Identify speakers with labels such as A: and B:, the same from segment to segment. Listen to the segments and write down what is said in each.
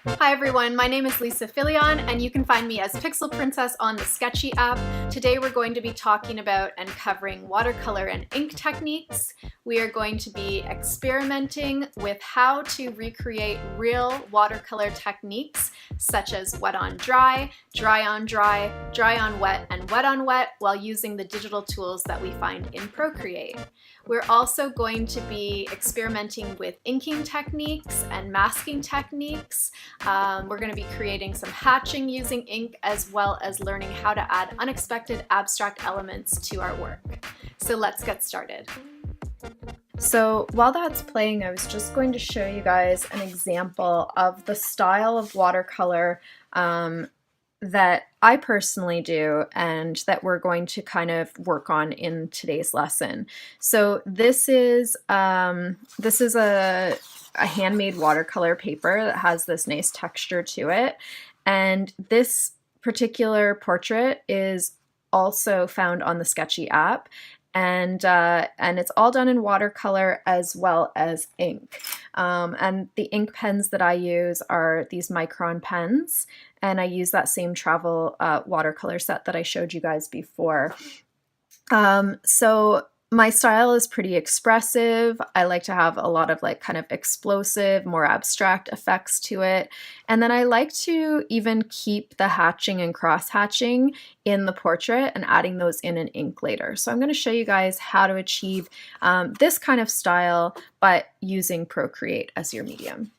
A: Hi everyone, my name is Lisa Filion and you can find me as Pixel Princess on the Sktchy app. Today we're going to be talking about and covering watercolor and ink techniques. We are going to be experimenting with how to recreate real watercolor techniques such as wet on dry, dry on dry, dry on wet, and wet on wet while using the digital tools that we find in Procreate. We're also going to be experimenting with inking techniques and masking techniques. We're going to be creating some hatching using ink as well as learning how to add unexpected abstract elements to our work. So let's get started. So while that's playing, I was just going to show you guys an example of the style of watercolor that I personally do and that we're going to kind of work on in today's lesson. So this is a handmade watercolor paper that has this nice texture to it, and this particular portrait is also found on the Sktchy app. And it's all done in watercolor as well as ink. And the ink pens that I use are these Micron pens, and I use that same travel watercolor set that I showed you guys before. So my style is pretty expressive. I like to have a lot of like kind of explosive, more abstract effects to it. And then I like to even keep the hatching and cross hatching in the portrait and adding those in ink later. So I'm going to show you guys how to achieve this kind of style, but using Procreate as your medium.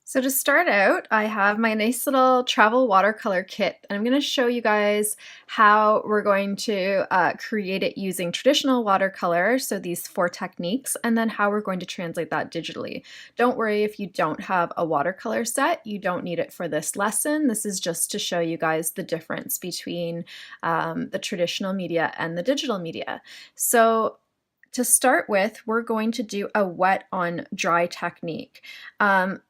A: So to start out, I have my nice little travel watercolor kit, and I'm going to show you guys how we're going to create it using traditional watercolor, so these 4 techniques, and then how we're going to translate that digitally. Don't worry if you don't have a watercolor set, you don't need it for this lesson. This is just to show you guys the difference between the traditional media and the digital media. So to start with, we're going to do a wet on dry technique.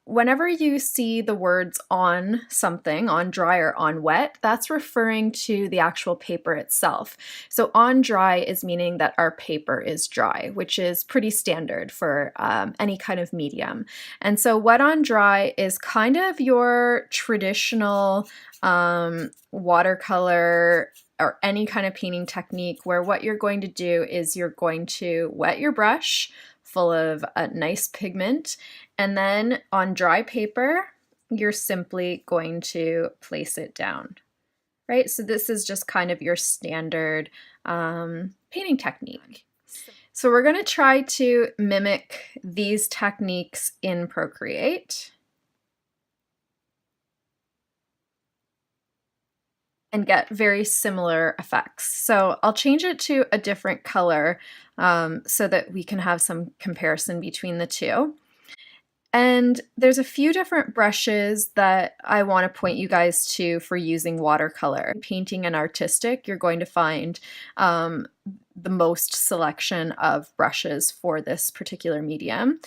A: Whenever you see the words on something, on dry or on wet, that's referring to the actual paper itself. So on dry is meaning that our paper is dry, which is pretty standard for any kind of medium. And so wet on dry is kind of your traditional watercolor or any kind of painting technique where what you're going to do is you're going to wet your brush full of a nice pigment, and then on dry paper, you're simply going to place it down, right? So this is just kind of your standard painting technique. So we're going to try to mimic these techniques in Procreate and get very similar effects. So I'll change it to a different color so that we can have some comparison between the two. And there's a few different brushes that I want to point you guys to for using watercolor. Painting and artistic, you're going to find the most selection of brushes for this particular medium.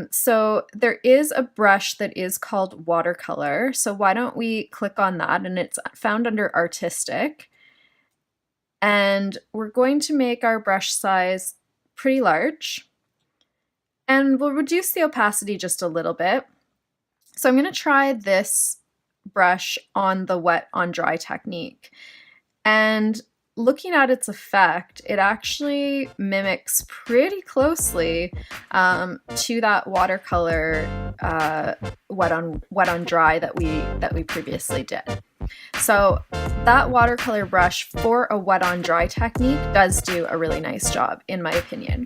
A: So there is a brush that is called Watercolor. So why don't we click on that, and it's found under artistic. And we're going to make our brush size pretty large. And we'll reduce the opacity just a little bit. So I'm going to try this brush on the wet on dry technique. And looking at its effect, it actually mimics pretty closely to that watercolor wet on dry that we previously did. So that watercolor brush for a wet on dry technique does do a really nice job, in my opinion.